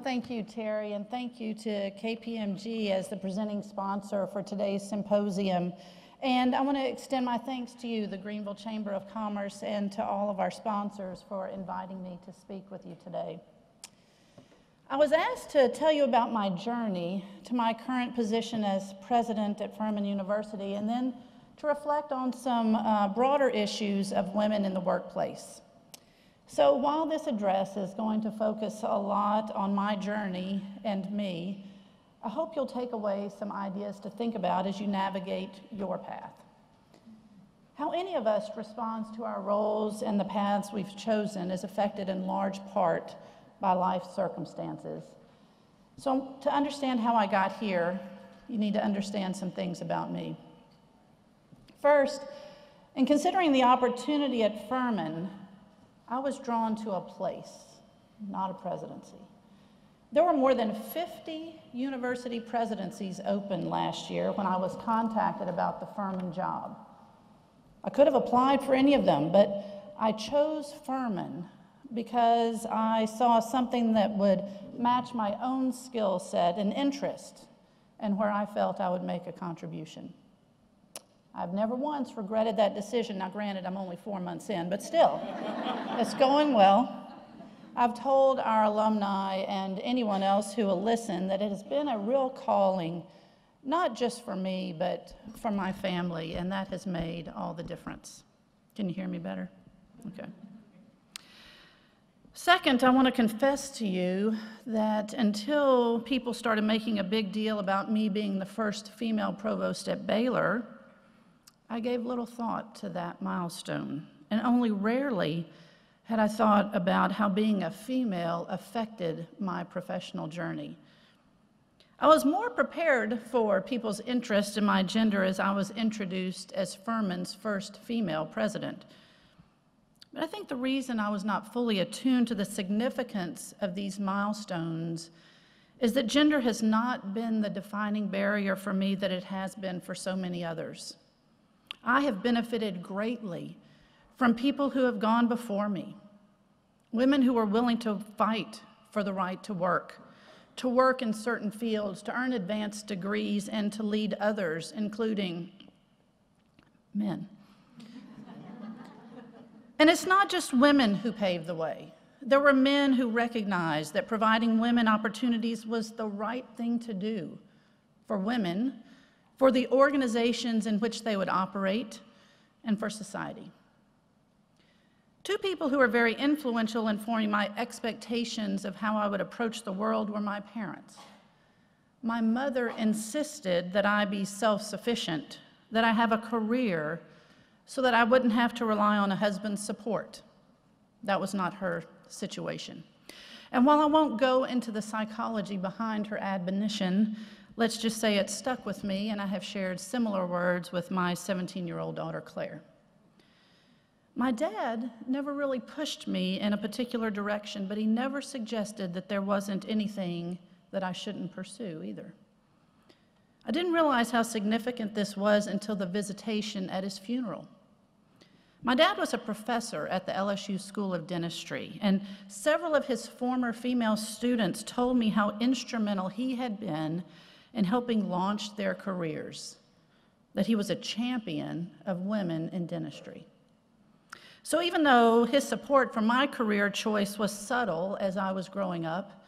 Thank you, Terry, and thank you to KPMG as the presenting sponsor for today's symposium. And I want to extend my thanks to you, the Greenville Chamber of Commerce, and to all of our sponsors for inviting me to speak with you today. I was asked to tell you about my journey to my current position as president at Furman University, and then to reflect on some broader issues of women in the workplace. So while this address is going to focus a lot on my journey and me, I hope you'll take away some ideas to think about as you navigate your path. How any of us responds to our roles and the paths we've chosen is affected in large part by life circumstances. So to understand how I got here, you need to understand some things about me. First, in considering the opportunity at Furman, I was drawn to a place, not a presidency. There were more than 50 university presidencies open last year when I was contacted about the Furman job. I could have applied for any of them, but I chose Furman because I saw something that would match my own skill set and interest and where I felt I would make a contribution. I've never once regretted that decision. Now, granted, I'm only 4 months in, but still, it's going well. I've told our alumni and anyone else who will listen that it has been a real calling, not just for me, but for my family, and that has made all the difference. Can you hear me better? Okay. Second, I want to confess to you that until people started making a big deal about me being the first female provost at Baylor, I gave little thought to that milestone, and only rarely had I thought about how being a female affected my professional journey. I was more prepared for people's interest in my gender as I was introduced as Furman's first female president. But I think the reason I was not fully attuned to the significance of these milestones is that gender has not been the defining barrier for me that it has been for so many others. I have benefited greatly from people who have gone before me, women who are willing to fight for the right to work in certain fields, to earn advanced degrees, and to lead others, including men. And it's not just women who paved the way. There were men who recognized that providing women opportunities was the right thing to do for women, for the organizations in which they would operate, and for society. Two people who were very influential in forming my expectations of how I would approach the world were my parents. My mother insisted that I be self-sufficient, that I have a career, so that I wouldn't have to rely on a husband's support. That was not her situation. And while I won't go into the psychology behind her admonition, let's just say it stuck with me, and I have shared similar words with my 17-year-old daughter, Claire. My dad never really pushed me in a particular direction, but he never suggested that there wasn't anything that I shouldn't pursue either. I didn't realize how significant this was until the visitation at his funeral. My dad was a professor at the LSU School of Dentistry, and several of his former female students told me how instrumental he had been in helping launch their careers, that he was a champion of women in dentistry. So even though his support for my career choice was subtle as I was growing up,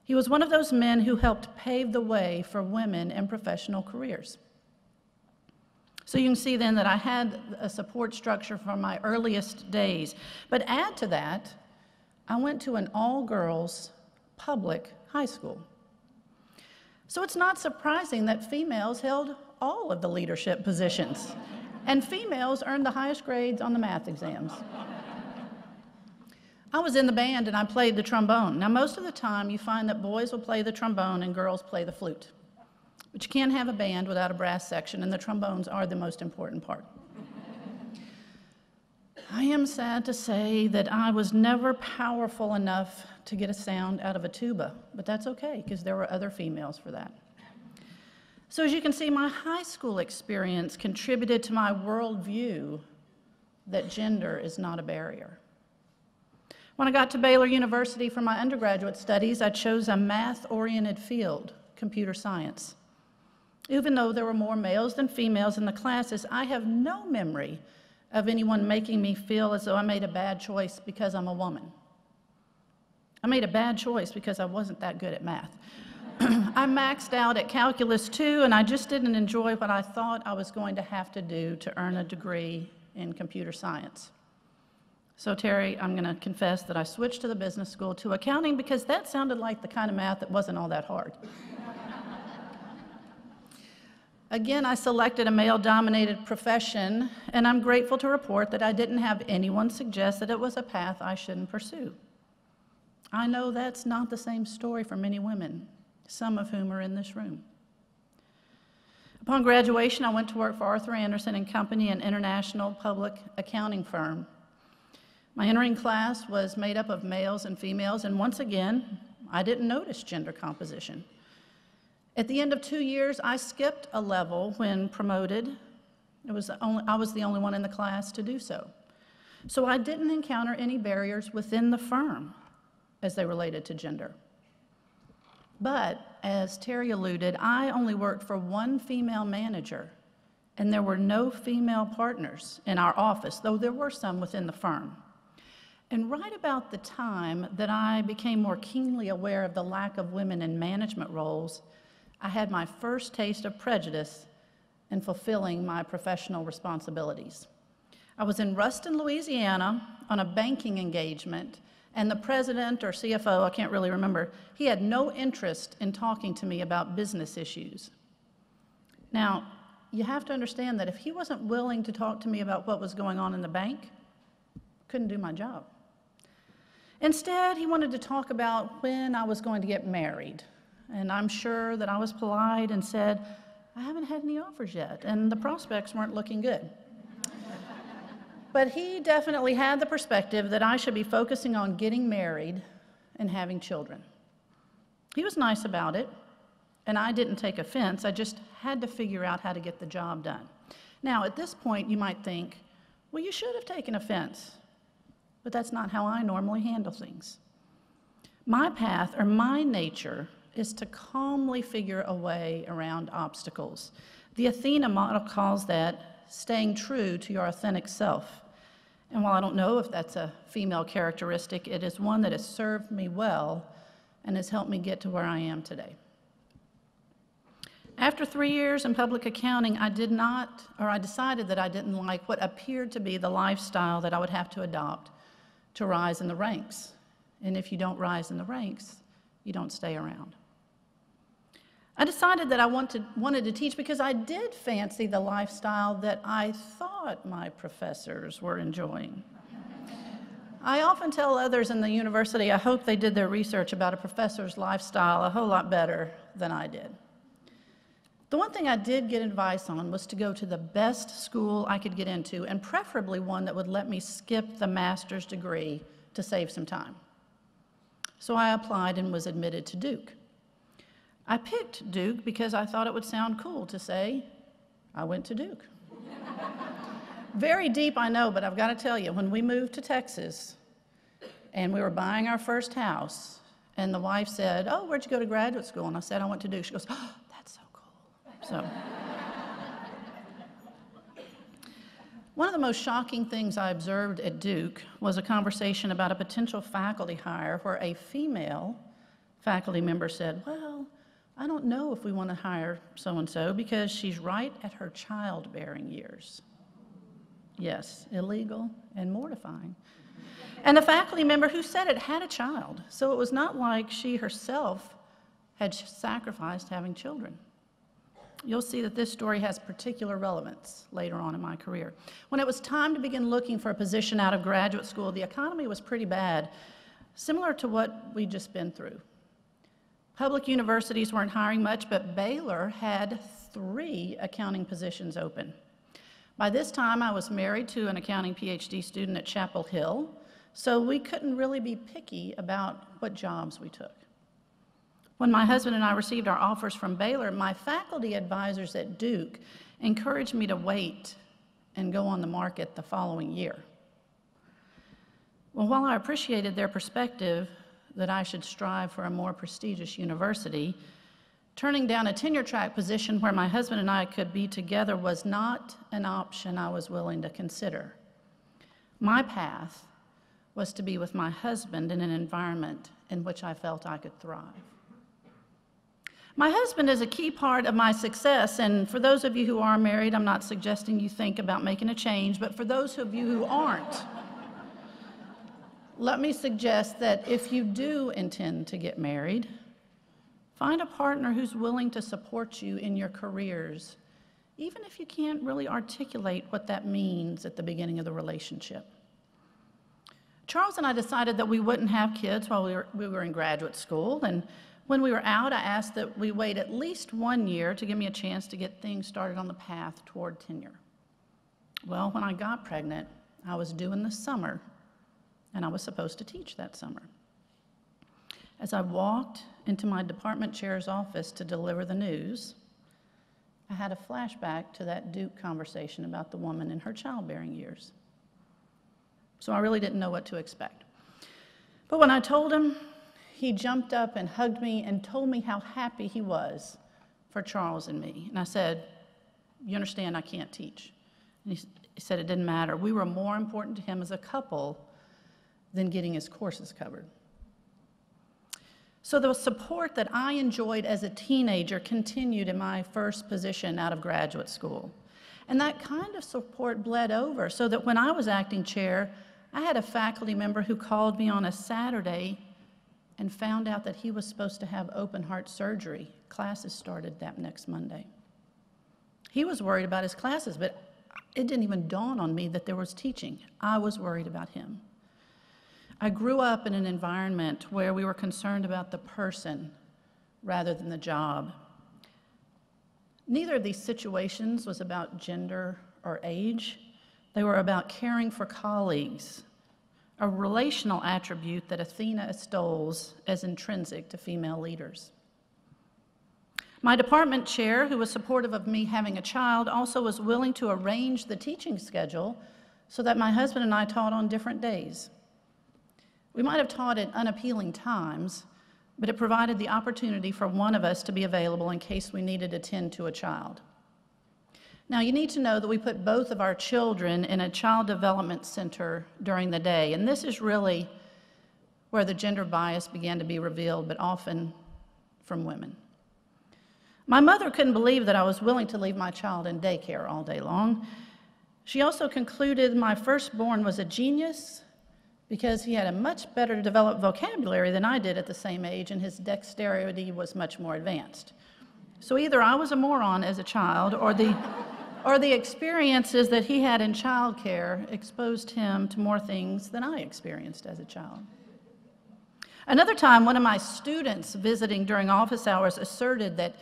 he was one of those men who helped pave the way for women in professional careers. So you can see then that I had a support structure from my earliest days. But add to that, I went to an all-girls public high school. So it's not surprising that females held all of the leadership positions, and females earned the highest grades on the math exams. I was in the band and I played the trombone. Now, most of the time you find that boys will play the trombone and girls play the flute. But you can't have a band without a brass section, and the trombones are the most important part. I am sad to say that I was never powerful enough to get a sound out of a tuba, but that's okay, because there were other females for that. So as you can see, my high school experience contributed to my worldview that gender is not a barrier. When I got to Baylor University for my undergraduate studies, I chose a math-oriented field, computer science. Even though there were more males than females in the classes, I have no memory of anyone making me feel as though I made a bad choice because I'm a woman. I made a bad choice because I wasn't that good at math. I maxed out at Calculus 2, and I just didn't enjoy what I thought I was going to have to do to earn a degree in computer science. So Terry, I'm going to confess that I switched to the business school to accounting because that sounded like the kind of math that wasn't all that hard. Again, I selected a male-dominated profession, and I'm grateful to report that I didn't have anyone suggest that it was a path I shouldn't pursue. I know that's not the same story for many women, some of whom are in this room. Upon graduation, I went to work for Arthur Andersen and Company, an international public accounting firm. My entering class was made up of males and females, and once again, I didn't notice gender composition. At the end of 2 years, I skipped a level when promoted. I was the only one in the class to do so. So I didn't encounter any barriers within the firm as they related to gender. But, as Terry alluded, I only worked for one female manager, and there were no female partners in our office, though there were some within the firm. And right about the time that I became more keenly aware of the lack of women in management roles, I had my first taste of prejudice in fulfilling my professional responsibilities. I was in Ruston, Louisiana on a banking engagement, and the president or CFO, I can't really remember, he had no interest in talking to me about business issues. Now, you have to understand that if he wasn't willing to talk to me about what was going on in the bank, I couldn't do my job. Instead, he wanted to talk about when I was going to get married. And I'm sure that I was polite and said, I haven't had any offers yet, and the prospects weren't looking good. But he definitely had the perspective that I should be focusing on getting married and having children. He was nice about it, and I didn't take offense. I just had to figure out how to get the job done. Now, at this point, you might think, well, you should have taken offense, but that's not how I normally handle things. My path, or my nature, is to calmly figure a way around obstacles. The Athena model calls that staying true to your authentic self. And while I don't know if that's a female characteristic, it is one that has served me well and has helped me get to where I am today. After 3 years in public accounting, I decided that I didn't like what appeared to be the lifestyle that I would have to adopt to rise in the ranks. And if you don't rise in the ranks, you don't stay around. I decided that I wanted to teach because I did fancy the lifestyle that I thought my professors were enjoying. I often tell others in the university I hope they did their research about a professor's lifestyle a whole lot better than I did. The one thing I did get advice on was to go to the best school I could get into, and preferably one that would let me skip the master's degree to save some time. So I applied and was admitted to Duke. I picked Duke because I thought it would sound cool to say, I went to Duke. Very deep, I know, but I've got to tell you, when we moved to Texas and we were buying our first house, and the wife said, oh, where'd you go to graduate school? And I said, I went to Duke. She goes, oh, that's so cool. So, one of the most shocking things I observed at Duke was a conversation about a potential faculty hire where a female faculty member said, well, I don't know if we want to hire so-and-so because she's right at her childbearing years. Yes, illegal and mortifying. And the faculty member who said it had a child, so it was not like she herself had sacrificed having children. You'll see that this story has particular relevance later on in my career. When it was time to begin looking for a position out of graduate school, the economy was pretty bad, similar to what we'd just been through. Public universities weren't hiring much, but Baylor had 3 accounting positions open. By this time, I was married to an accounting PhD student at Chapel Hill, so we couldn't really be picky about what jobs we took. When my husband and I received our offers from Baylor, my faculty advisors at Duke encouraged me to wait and go on the market the following year. Well, while I appreciated their perspective that I should strive for a more prestigious university, turning down a tenure-track position where my husband and I could be together was not an option I was willing to consider. My path was to be with my husband in an environment in which I felt I could thrive. My husband is a key part of my success, and for those of you who are married, I'm not suggesting you think about making a change, but for those of you who aren't, let me suggest that if you do intend to get married, find a partner who's willing to support you in your careers, even if you can't really articulate what that means at the beginning of the relationship. Charles and I decided that we wouldn't have kids while we were in graduate school, and when we were out, I asked that we wait at least 1 year to give me a chance to get things started on the path toward tenure. Well, when I got pregnant, I was due in the summer, and I was supposed to teach that summer. As I walked into my department chair's office to deliver the news, I had a flashback to that Duke conversation about the woman in her childbearing years. So I really didn't know what to expect. But when I told him, he jumped up and hugged me and told me how happy he was for Charles and me. And I said, "You understand I can't teach?" And he said it didn't matter. We were more important to him as a couple than getting his courses covered. So the support that I enjoyed as a teenager continued in my first position out of graduate school. And that kind of support bled over so that when I was acting chair, I had a faculty member who called me on a Saturday and found out that he was supposed to have open heart surgery. Classes started that next Monday. He was worried about his classes, but it didn't even dawn on me that there was teaching. I was worried about him. I grew up in an environment where we were concerned about the person rather than the job. Neither of these situations was about gender or age. They were about caring for colleagues, a relational attribute that Athena extols as intrinsic to female leaders. My department chair, who was supportive of me having a child, also was willing to arrange the teaching schedule so that my husband and I taught on different days. We might have taught at unappealing times, but it provided the opportunity for one of us to be available in case we needed to tend to a child. Now, you need to know that we put both of our children in a child development center during the day, and this is really where the gender bias began to be revealed, but often from women. My mother couldn't believe that I was willing to leave my child in daycare all day long. She also concluded my firstborn was a genius because he had a much better developed vocabulary than I did at the same age, and his dexterity was much more advanced. So either I was a moron as a child, or the experiences that he had in childcare exposed him to more things than I experienced as a child. Another time, one of my students visiting during office hours asserted that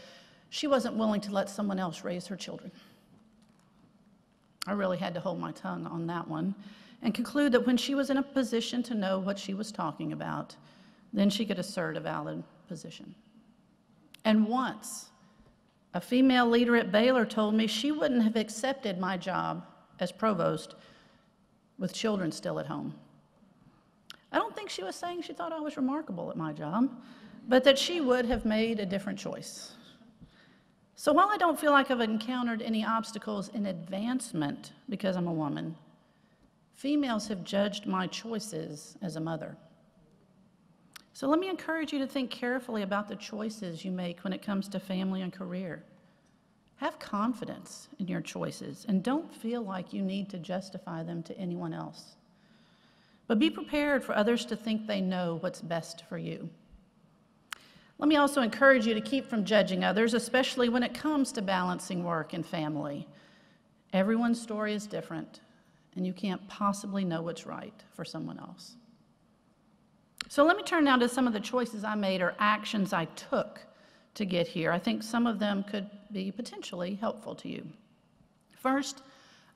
she wasn't willing to let someone else raise her children. I really had to hold my tongue on that one and conclude that when she was in a position to know what she was talking about, then she could assert a valid position. And once, a female leader at Baylor told me she wouldn't have accepted my job as provost with children still at home. I don't think she was saying she thought I was remarkable at my job, but that she would have made a different choice. So while I don't feel like I've encountered any obstacles in advancement because I'm a woman, females have judged my choices as a mother. So let me encourage you to think carefully about the choices you make when it comes to family and career. Have confidence in your choices and don't feel like you need to justify them to anyone else. But be prepared for others to think they know what's best for you. Let me also encourage you to keep from judging others, especially when it comes to balancing work and family. Everyone's story is different, and you can't possibly know what's right for someone else. So let me turn now to some of the choices I made or actions I took to get here. I think some of them could be potentially helpful to you. First,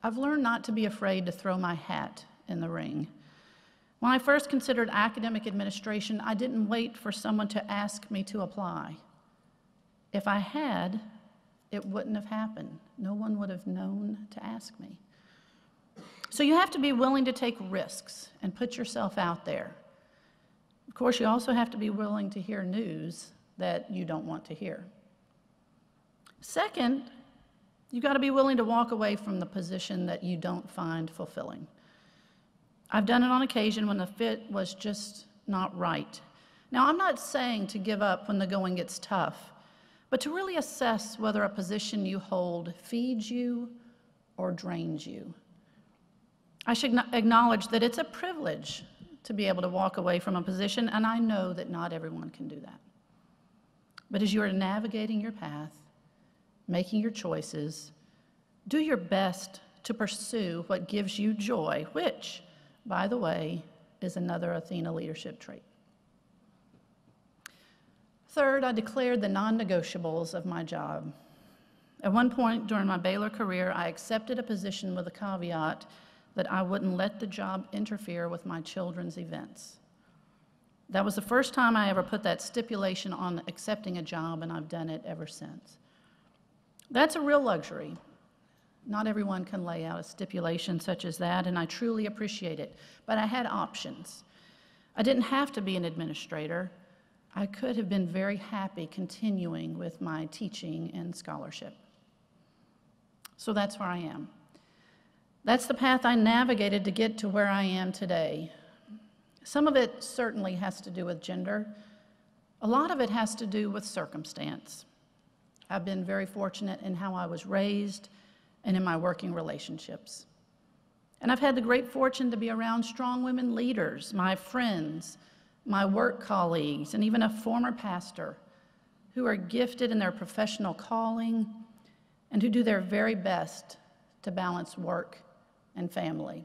I've learned not to be afraid to throw my hat in the ring. When I first considered academic administration, I didn't wait for someone to ask me to apply. If I had, it wouldn't have happened. No one would have known to ask me. So you have to be willing to take risks and put yourself out there. Of course, you also have to be willing to hear news that you don't want to hear. Second, you've got to be willing to walk away from the position that you don't find fulfilling. I've done it on occasion when the fit was just not right. Now, I'm not saying to give up when the going gets tough, but to really assess whether a position you hold feeds you or drains you. I should acknowledge that it's a privilege to be able to walk away from a position, and I know that not everyone can do that. But as you are navigating your path, making your choices, do your best to pursue what gives you joy, which, by the way, is another Athena leadership trait. Third, I declared the non-negotiables of my job. At one point during my Baylor career, I accepted a position with a caveat that I wouldn't let the job interfere with my children's events. That was the first time I ever put that stipulation on accepting a job, and I've done it ever since. That's a real luxury. Not everyone can lay out a stipulation such as that, and I truly appreciate it. But I had options. I didn't have to be an administrator. I could have been very happy continuing with my teaching and scholarship. So that's where I am. That's the path I navigated to get to where I am today. Some of it certainly has to do with gender. A lot of it has to do with circumstance. I've been very fortunate in how I was raised and in my working relationships. And I've had the great fortune to be around strong women leaders, my friends, my work colleagues, and even a former pastor who are gifted in their professional calling and who do their very best to balance work and family.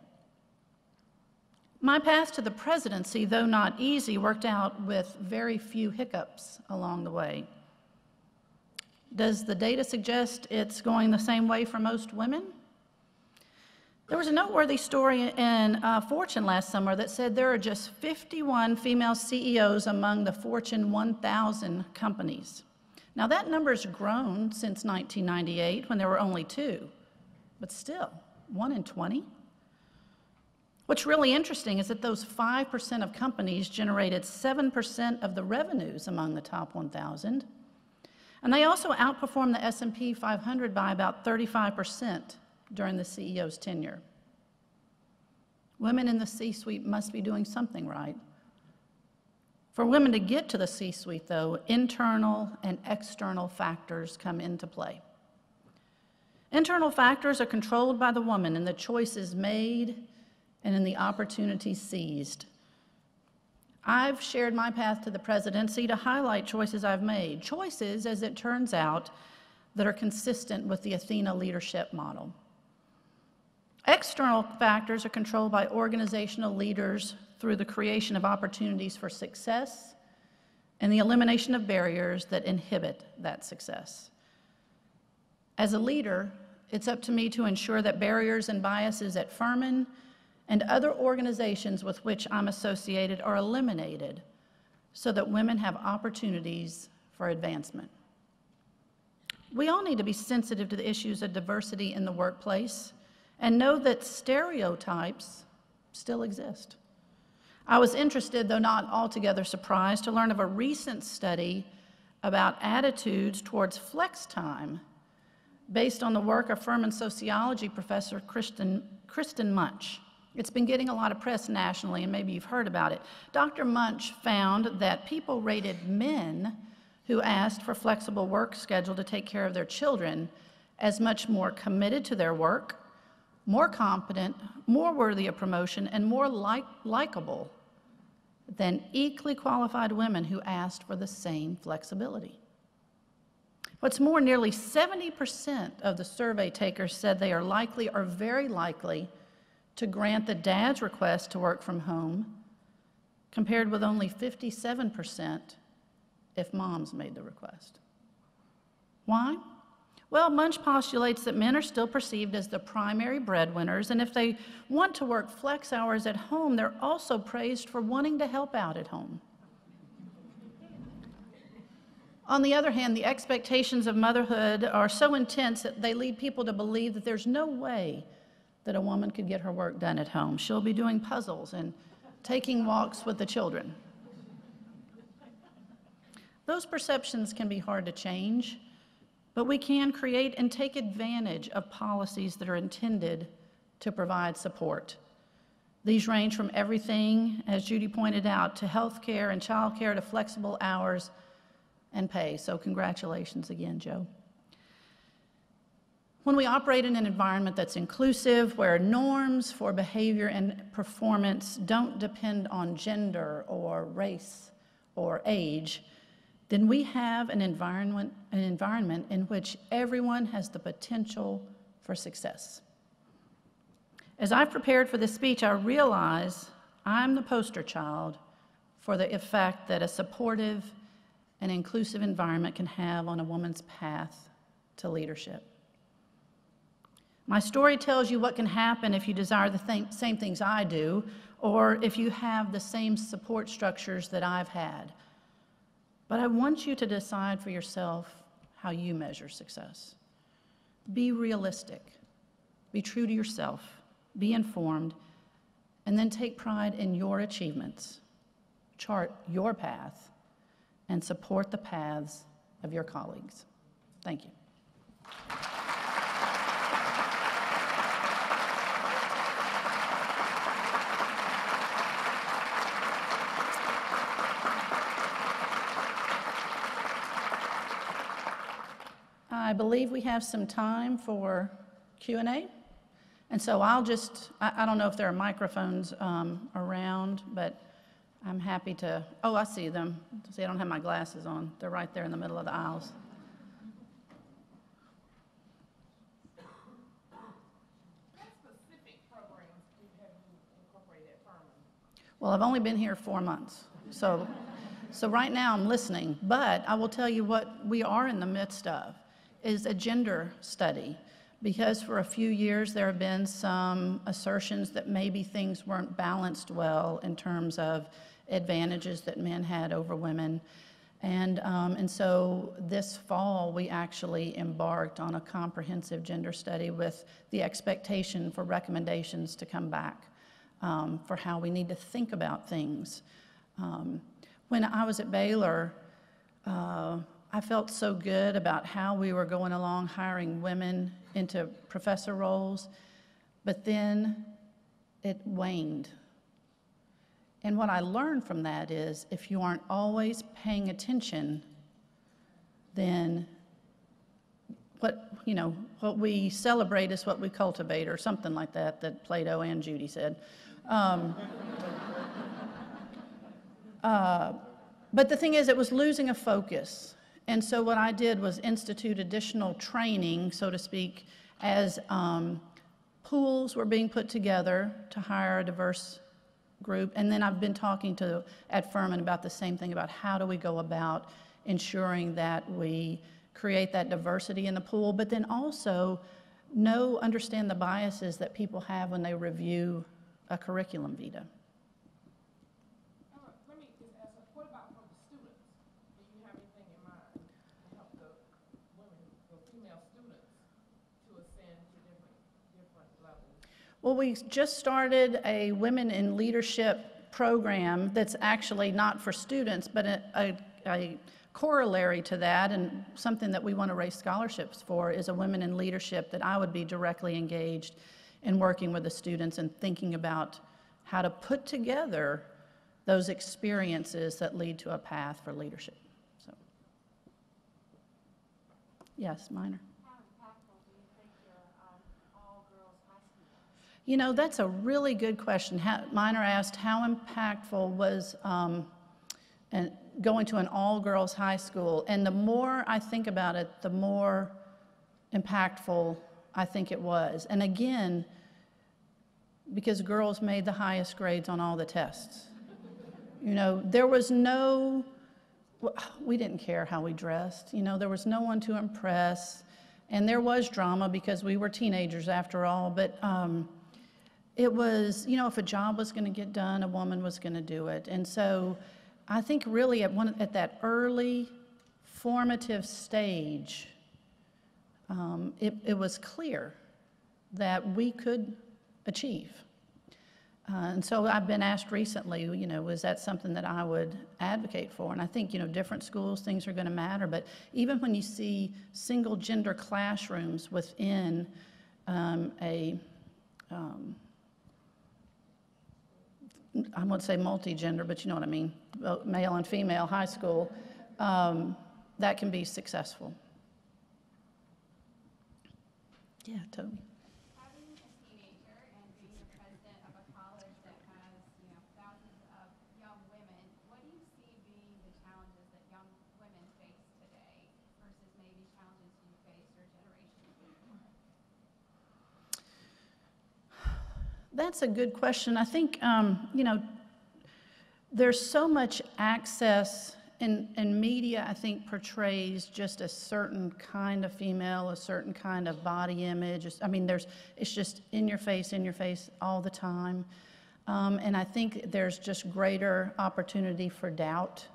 My path to the presidency, though not easy, worked out with very few hiccups along the way. Does the data suggest it's going the same way for most women? There was a noteworthy story in Fortune last summer that said there are just 51 female CEOs among the Fortune 1000 companies. Now that number's grown since 1998 when there were only 2, but still, 1 in 20? What's really interesting is that those 5% of companies generated 7% of the revenues among the top 1,000. And they also outperformed the S&P 500 by about 35% during the CEO's tenure. Women in the C-suite must be doing something right. For women to get to the C-suite, though, internal and external factors come into play. Internal factors are controlled by the woman in the choices made and in the opportunities seized. I've shared my path to the presidency to highlight choices I've made, choices, as it turns out, that are consistent with the Athena leadership model. External factors are controlled by organizational leaders through the creation of opportunities for success and the elimination of barriers that inhibit that success. As a leader, it's up to me to ensure that barriers and biases at Furman and other organizations with which I'm associated are eliminated so that women have opportunities for advancement. We all need to be sensitive to the issues of diversity in the workplace and know that stereotypes still exist. I was interested, though not altogether surprised, to learn of a recent study about attitudes towards flex time based on the work of Furman sociology professor Kristen Munch. It's been getting a lot of press nationally, and maybe you've heard about it. Dr. Munch found that people rated men who asked for flexible work schedule to take care of their children as much more committed to their work, more competent, more worthy of promotion, and more likable than equally qualified women who asked for the same flexibility. What's more, nearly 70% of the survey takers said they are likely or very likely to grant the dad's request to work from home, compared with only 57% if moms made the request. Why? Well, Munch postulates that men are still perceived as the primary breadwinners, and if they want to work flex hours at home, they're also praised for wanting to help out at home. On the other hand, the expectations of motherhood are so intense that they lead people to believe that there's no way that a woman could get her work done at home. She'll be doing puzzles and taking walks with the children. Those perceptions can be hard to change, but we can create and take advantage of policies that are intended to provide support. These range from everything, as Judy pointed out, to health care and child care, to flexible hours and pay. So congratulations again, Joe. When we operate in an environment that's inclusive, where norms for behavior and performance don't depend on gender or race or age, then we have an environment in which everyone has the potential for success. As I've prepared for this speech, I realize I'm the poster child for the effect that a supportive and inclusive environment can have on a woman's path to leadership. My story tells you what can happen if you desire the same things I do, or if you have the same support structures that I've had. But I want you to decide for yourself how you measure success. Be realistic, be true to yourself, be informed, and then take pride in your achievements. Chart your path and support the paths of your colleagues. Thank you. I believe we have some time for Q&A. And so I'll just, I don't know if there are microphones around, but I'm happy to, oh, I see them. See, I don't have my glasses on. They're right there in the middle of the aisles. What specific programs have you incorporated at Furman? Well, I've only been here 4 months. So right now I'm listening, but I will tell you what we are in the midst of is a gender study, because for a few years there have been some assertions that maybe things weren't balanced well in terms of advantages that men had over women. And so this fall we actually embarked on a comprehensive gender study with the expectation for recommendations to come back for how we need to think about things. When I was at Baylor, I felt so good about how we were going along hiring women into professor roles, but then it waned. And what I learned from that is if you aren't always paying attention, then what we celebrate is what we cultivate, or something like that Plato and Judy said. But the thing is, it was losing a focus. And so what I did was institute additional training, so to speak, as pools were being put together to hire a diverse group. And then I've been talking at Furman about the same thing, about how do we go about ensuring that we create that diversity in the pool, but then also understand the biases that people have when they review a curriculum vitae. Let me just ask, what about for the students? Do you have anything in mind to help the women, the female students, to ascend to different levels? Well, we just started a Women in Leadership program that's actually not for students, but a corollary to that, and something that we want to raise scholarships for, is a Women in Leadership that I would be directly engaged in working with the students and thinking about how to put together those experiences that lead to a path for leadership. So, yes, Minor. How impactful do you think your all-girls high school was? That's a really good question. Minor asked, how impactful was going to an all-girls high school? And the more I think about it, the more impactful I think it was. And again, because girls made the highest grades on all the tests. There was we didn't care how we dressed. There was no one to impress. And there was drama because we were teenagers after all. But it was, if a job was going to get done, a woman was going to do it. And so I think really at that early formative stage, it was clear that we could achieve. And so I've been asked recently, is that something that I would advocate for? And I think, different schools, things are going to matter. But even when you see single gender classrooms within I won't say multi-gender, but you know what I mean, male and female high school, that can be successful. Yeah, Toby. Having a teenager and being the president of a college that has, thousands of young women, what do you see being the challenges that young women face today versus maybe challenges you faced or generations before? That's a good question. I think, there's so much access, and media, I think, portrays just a certain kind of female, a certain kind of body image. It's just in your face all the time. And I think there's just greater opportunity for doubt,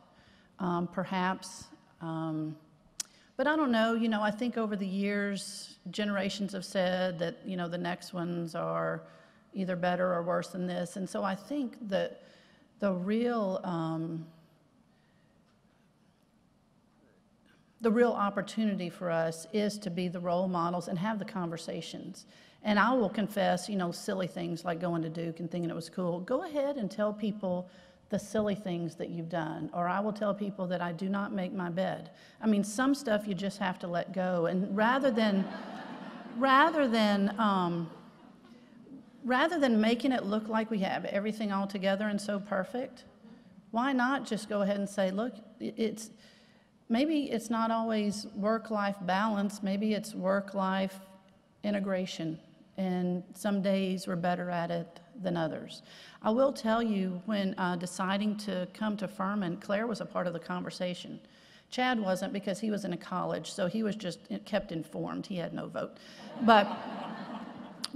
perhaps. But I don't know, I think over the years, generations have said that, the next ones are either better or worse than this. And so I think that the real opportunity for us is to be the role models and have the conversations. And I will confess, silly things like going to Duke and thinking it was cool. Go ahead and tell people the silly things that you've done. Or I will tell people that I do not make my bed. Some stuff you just have to let go. And rather than making it look like we have everything all together and so perfect, why not just go ahead and say, look, maybe it's not always work-life balance, maybe it's work-life integration, and some days we're better at it than others. I will tell you, when deciding to come to Furman, Claire was a part of the conversation. Chad wasn't, because he was in a college, so he was just kept informed. He had no vote.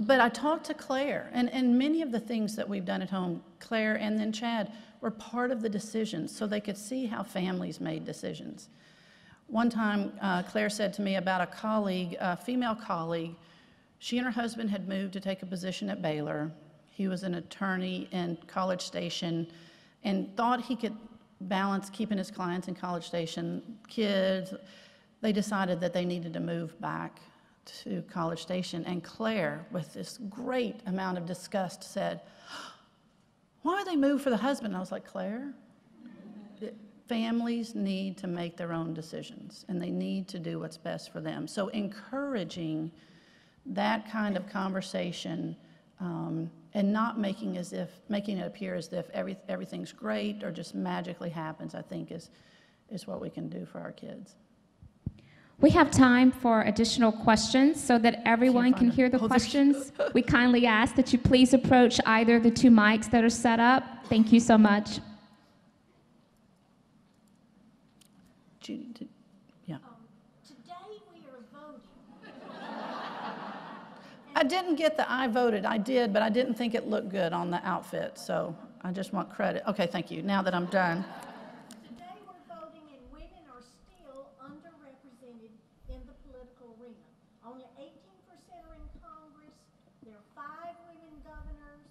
But I talked to Claire, and many of the things that we've done at home, Claire and then Chad, were part of the decisions, so they could see how families made decisions. One time, Claire said to me about a colleague, a female colleague. She and her husband had moved to take a position at Baylor. He was an attorney in College Station and thought he could balance keeping his clients in College Station, kids. They decided that they needed to move back to College Station, and Claire, with this great amount of disgust, said, "Why would they move for the husband?" And I was like, Claire, families need to make their own decisions, and they need to do what's best for them. So encouraging that kind of conversation, and not making it appear as if everything's great or just magically happens, I think is what we can do for our kids. We have time for additional questions so that everyone can hear the questions. We kindly ask that you please approach either the two mics that are set up. Thank you so much. Judy, yeah. Today we are voting. I didn't get the I voted. I did, but I didn't think it looked good on the outfit, so I just want credit. Okay, thank you. Now that I'm done. Today we're voting, and women are still underrepresented in the political arena. Only 18% are in Congress. There are 5 women governors.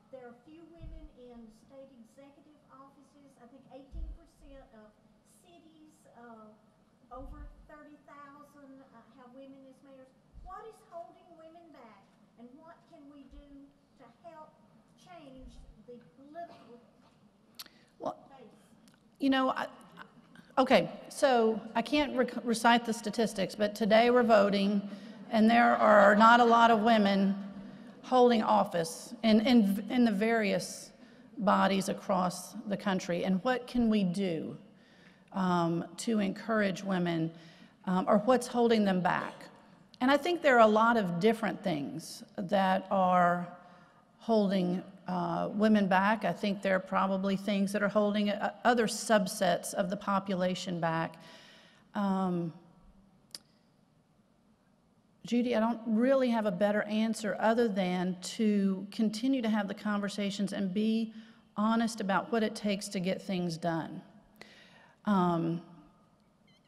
There are a few women in state executive offices. I think 18% of cities, over 30,000 have women as mayors. What is holding women back, and what can we do to help change the political face? Okay, so I can't recite the statistics, but today we're voting, and there are not a lot of women holding office in the various bodies across the country. And what can we do to encourage women, or what's holding them back? And I think there are a lot of different things that are holding women back. I think there are probably things that are holding other subsets of the population back. Judy, I don't really have a better answer other than to continue to have the conversations and be honest about what it takes to get things done.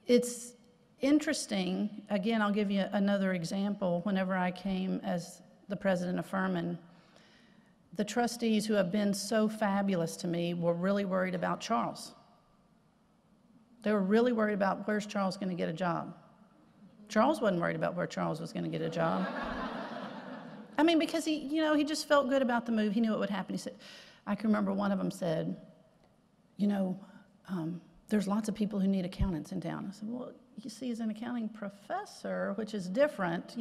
It's interesting, again, I'll give you another example. Whenever I came as the president of Furman, the trustees who have been so fabulous to me were really worried about Charles. They were really worried about where's Charles going to get a job. Charles wasn't worried about where Charles was going to get a job. I mean, because he just felt good about the move. He knew it would happen. He said, I can remember one of them said, there's lots of people who need accountants in town. I said, well, you see, as an accounting professor, which is different,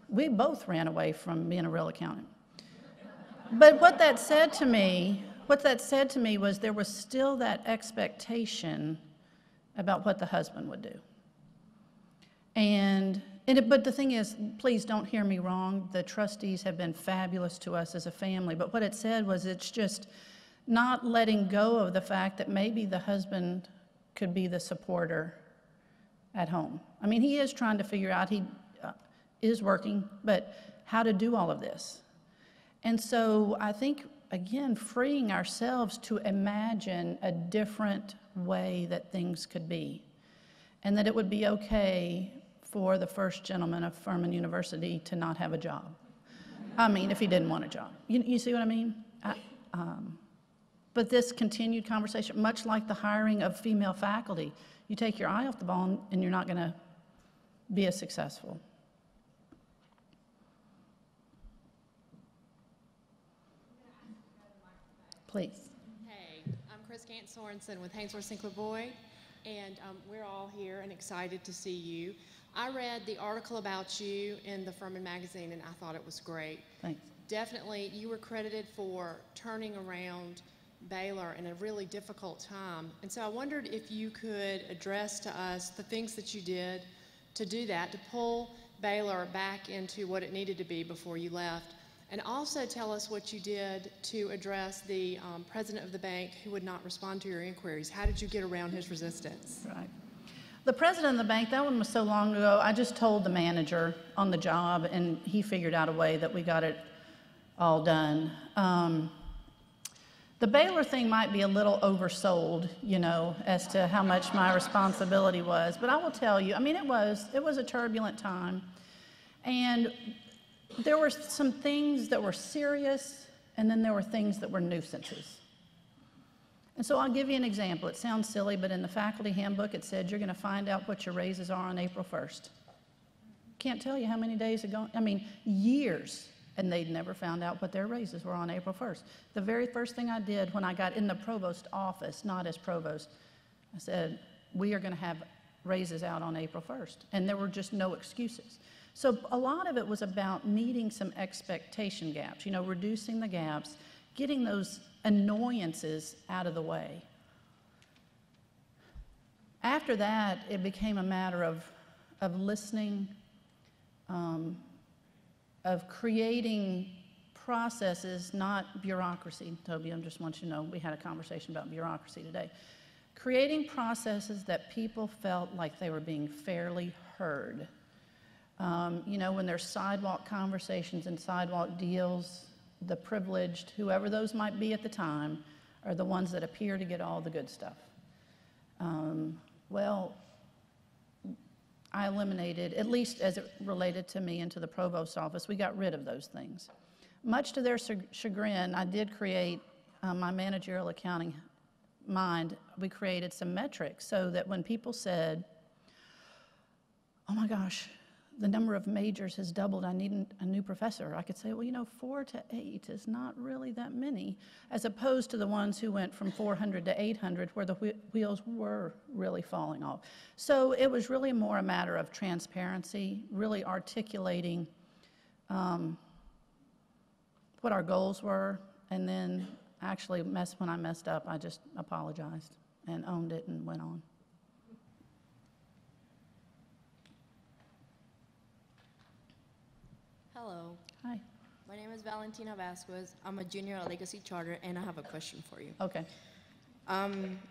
we both ran away from being a real accountant. But what that said to me was there was still that expectation about what the husband would do. But the thing is, please don't hear me wrong, the trustees have been fabulous to us as a family, but what it said was it's just not letting go of the fact that maybe the husband could be the supporter at home. I mean, he is trying to figure out, he is working, but how to do all of this. And so I think, again, freeing ourselves to imagine a different way that things could be, and that it would be okay for the first gentleman of Furman University to not have a job. I mean, if he didn't want a job. You see what I mean? But this continued conversation, much like the hiring of female faculty, you take your eye off the ball and you're not going to be as successful. Please. Hey, I'm Chris Gant Sorensen with Hainsworth Sinclair Boyd, and we're all here and excited to see you. I read the article about you in the Furman magazine, and I thought it was great. Thanks. Definitely, you were credited for turning around Baylor in a really difficult time. And so I wondered if you could address to us the things that you did to do that, to pull Baylor back into what it needed to be before you left. And also tell us what you did to address the president of the bank who would not respond to your inquiries. How did you get around his resistance? Right. The president of the bank, that one was so long ago, I just told the manager on the job, and he figured out a way that we got it all done. The Baylor thing might be a little oversold, as to how much my responsibility was. But I will tell you, I mean, it was a turbulent time. And there were some things that were serious, and then there were things that were nuisances. And so I'll give you an example. It sounds silly, but in the faculty handbook, it said you're going to find out what your raises are on April 1st. Can't tell you how many days ago, years, and they'd never found out what their raises were on April 1st. The very first thing I did when I got in the provost office, not as provost, I said, we are going to have raises out on April 1st. And there were just no excuses. So a lot of it was about meeting some expectation gaps, reducing the gaps, getting those annoyances out of the way. After that, it became a matter of listening, of creating processes, not bureaucracy. Toby, I just want you to know, we had a conversation about bureaucracy today. Creating processes that people felt like they were being fairly heard. When there's sidewalk conversations and sidewalk deals, the privileged, whoever those might be at the time, are the ones that appear to get all the good stuff. Well, I eliminated, at least as it related to me and to the provost's office, we got rid of those things. Much to their chagrin, I did create my managerial accounting mind. We created some metrics so that when people said, oh my gosh, the number of majors has doubled, I need a new professor, I could say, well, 4 to 8 is not really that many, as opposed to the ones who went from 400 to 800 where the wheels were really falling off. So it was really more a matter of transparency, really articulating what our goals were, and then actually when I messed up, I just apologized and owned it and went on. Hello. Hi. My name is Valentina Vasquez. I'm a junior at Legacy Charter, and I have a question for you. Okay.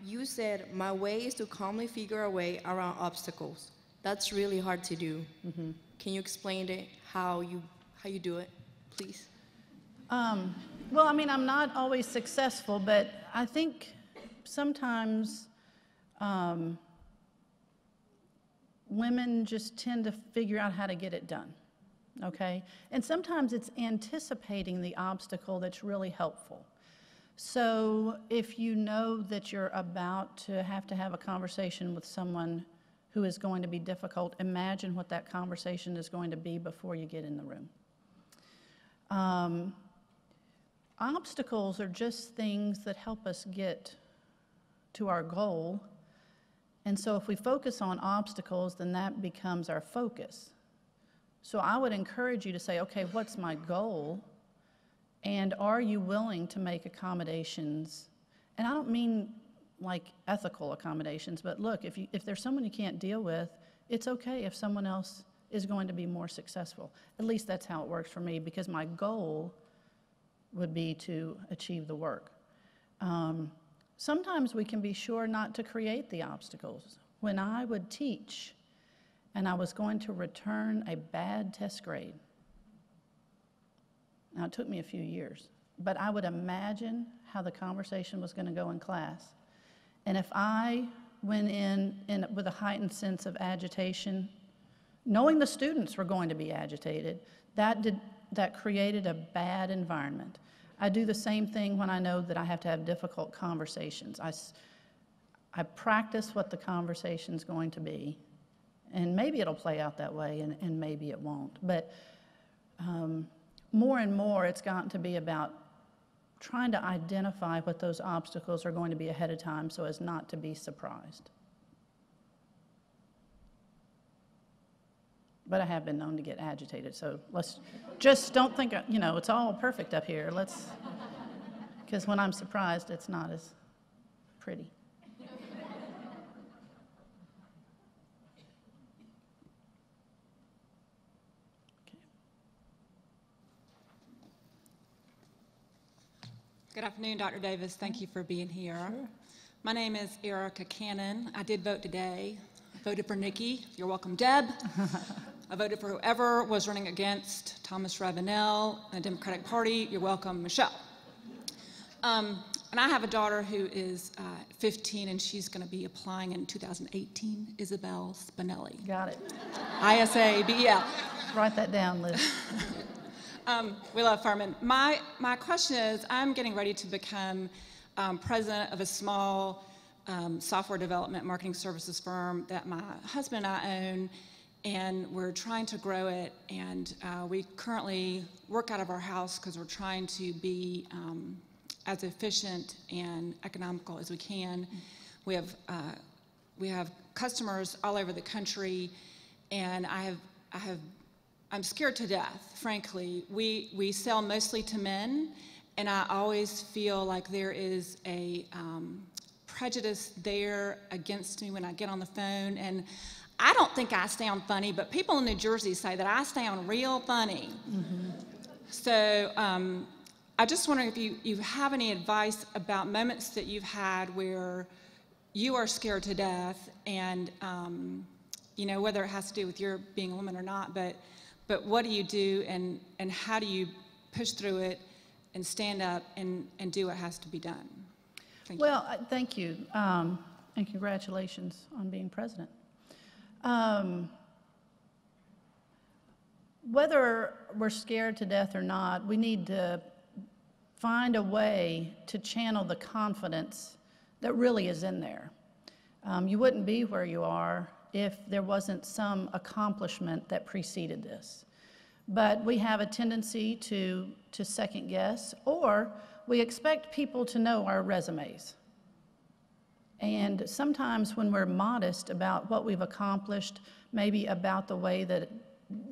You said, my way is to calmly figure a way around obstacles. That's really hard to do. Mm-hmm. Can you explain how you do it, please? Well, I'm not always successful, but I think sometimes women just tend to figure out how to get it done. okay? And sometimes it's anticipating the obstacle that's really helpful. So if you know that you're about to have a conversation with someone who is going to be difficult, imagine what that conversation is going to be before you get in the room. Obstacles are just things that help us get to our goal. And so if we focus on obstacles, then that becomes our focus. So I would encourage you to say, okay, what's my goal? And are you willing to make accommodations? And I don't mean like ethical accommodations, but look, if there's someone you can't deal with, it's okay if someone else is going to be more successful. At least that's how it works for me, because my goal would be to achieve the work. Sometimes we can be sure not to create the obstacles. When I would teach and I was going to return a bad test grade, now it took me a few years, but I would imagine how the conversation was going to go in class. And if I went in with a heightened sense of agitation, knowing the students were going to be agitated, that created a bad environment. I do the same thing when I know that I have to have difficult conversations. I practice what the conversation's going to be, and maybe it'll play out that way, and maybe it won't. But more and more, it's gotten to be about trying to identify what those obstacles are going to be ahead of time so as not to be surprised. But I have been known to get agitated, so let's just don't think, it's all perfect up here. Because when I'm surprised, it's not as pretty. Good afternoon, Dr. Davis. Thank you for being here. Sure. My name is Erica Cannon. I did vote today. I voted for Nikki. You're welcome, Deb. I voted for whoever was running against Thomas Ravenel and the Democratic Party. You're welcome, Michelle. And I have a daughter who is 15, and she's going to be applying in 2018, Isabel Spinelli. Got it. ISABEL. Write that down, Liz. We love Furman. My question is, I'm getting ready to become president of a small software development marketing services firm that my husband and I own, and we're trying to grow it, and we currently work out of our house because we're trying to be as efficient and economical as we can. We have customers all over the country, and I'm scared to death, frankly. We sell mostly to men, and I always feel like there is a prejudice there against me when I get on the phone. And I don't think I sound funny, but people in New Jersey say that I sound real funny. Mm-hmm. So I just wonder if you have any advice about moments that you've had where you are scared to death, and whether it has to do with your being a woman or not, but what do you do, and how do you push through it and stand up and do what has to be done? Thank you. Thank you, and congratulations on being president. Whether we're scared to death or not, we need to find a way to channel the confidence that really is in there. You wouldn't be where you are if there wasn't some accomplishment that preceded this. But we have a tendency to second guess, or we expect people to know our resumes. And sometimes when we're modest about what we've accomplished, maybe about the way that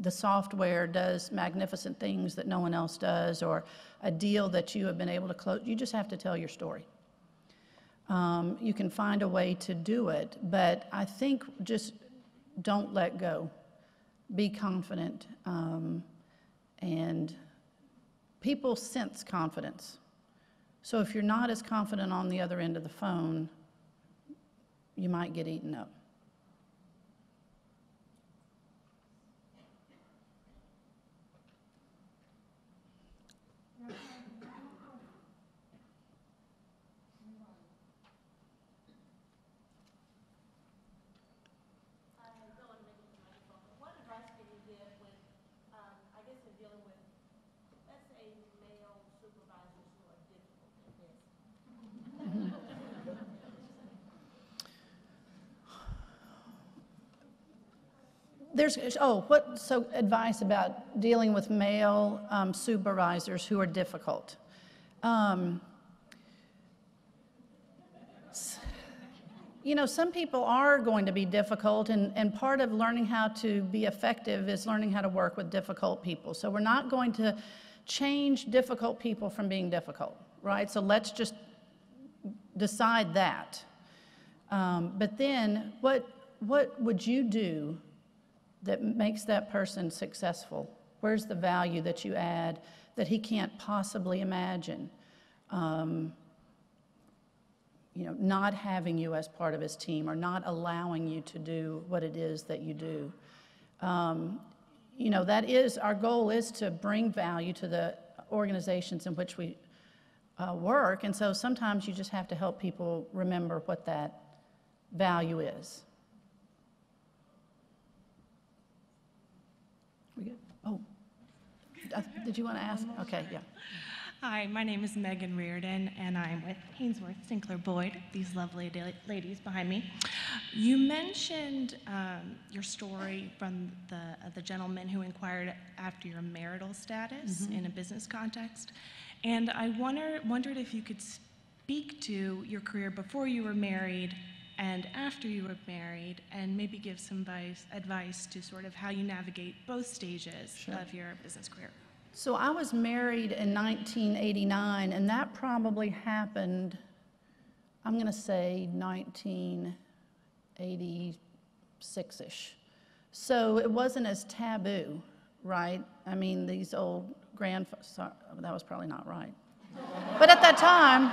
the software does magnificent things that no one else does, or a deal that you have been able to close, you just have to tell your story. You can find a way to do it, but I think just don't let go. Be confident, and people sense confidence. So if you're not as confident on the other end of the phone, you might get eaten up. What advice can you give when, I So advice about dealing with male supervisors who are difficult. You know, some people are going to be difficult, and part of learning how to be effective is learning how to work with difficult people. So we're not going to change difficult people from being difficult, right? So let's just decide that. But then, what would you do that makes that person successful? Where's the value that you add that he can't possibly imagine? You know, not having you as part of his team or not allowing you to do what it is that you do. You know, that is, our goal is to bring value to the organizations in which we work, and so sometimes you just have to help people remember what that value is. We good? Oh, did you want to ask? Okay, yeah. Hi, my name is Megan Reardon, and I'm with Hainsworth Sinclair Boyd, these lovely ladies behind me. You mentioned your story from the gentleman who inquired after your marital status in a business context, and I wondered if you could speak to your career before you were married and after you were married, and maybe give some advice to sort of how you navigate both stages of your business career. So I was married in 1989, and that probably happened, I'm going to say 1986-ish. So it wasn't as taboo, right? I mean, these old sorry, that was probably not right. But at that time,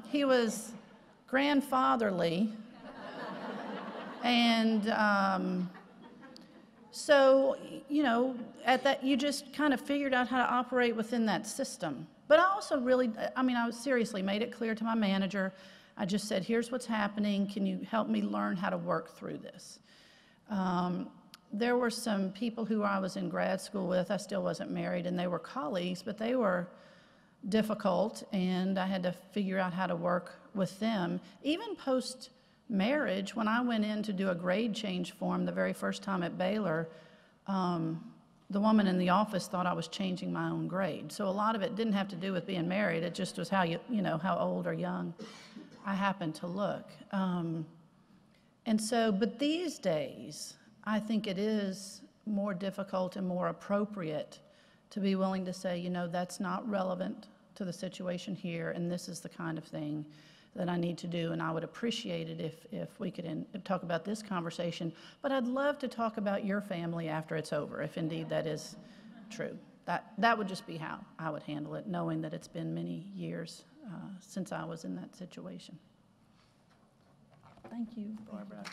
he was grandfatherly, and so, you know, you just kind of figured out how to operate within that system. But I also really, I seriously made it clear to my manager. I just said, here's what's happening. Can you help me learn how to work through this? There were some people who I was in grad school with. I still wasn't married, and they were colleagues, but they were difficult, and I had to figure out how to work with them. Even post-marriage, when I went in to do a grade change form the very first time at Baylor, the woman in the office thought I was changing my own grade. So a lot of it didn't have to do with being married. It just was how how old or young I happened to look. But these days, I think it is more difficult and more appropriate to be willing to say, that's not relevant to the situation here, and this is the kind of thing that I need to do, and I would appreciate it if we could talk about this conversation, but I'd love to talk about your family after it's over, if indeed that is true. That would just be how I would handle it, knowing that it's been many years since I was in that situation. Thank you, Barbara.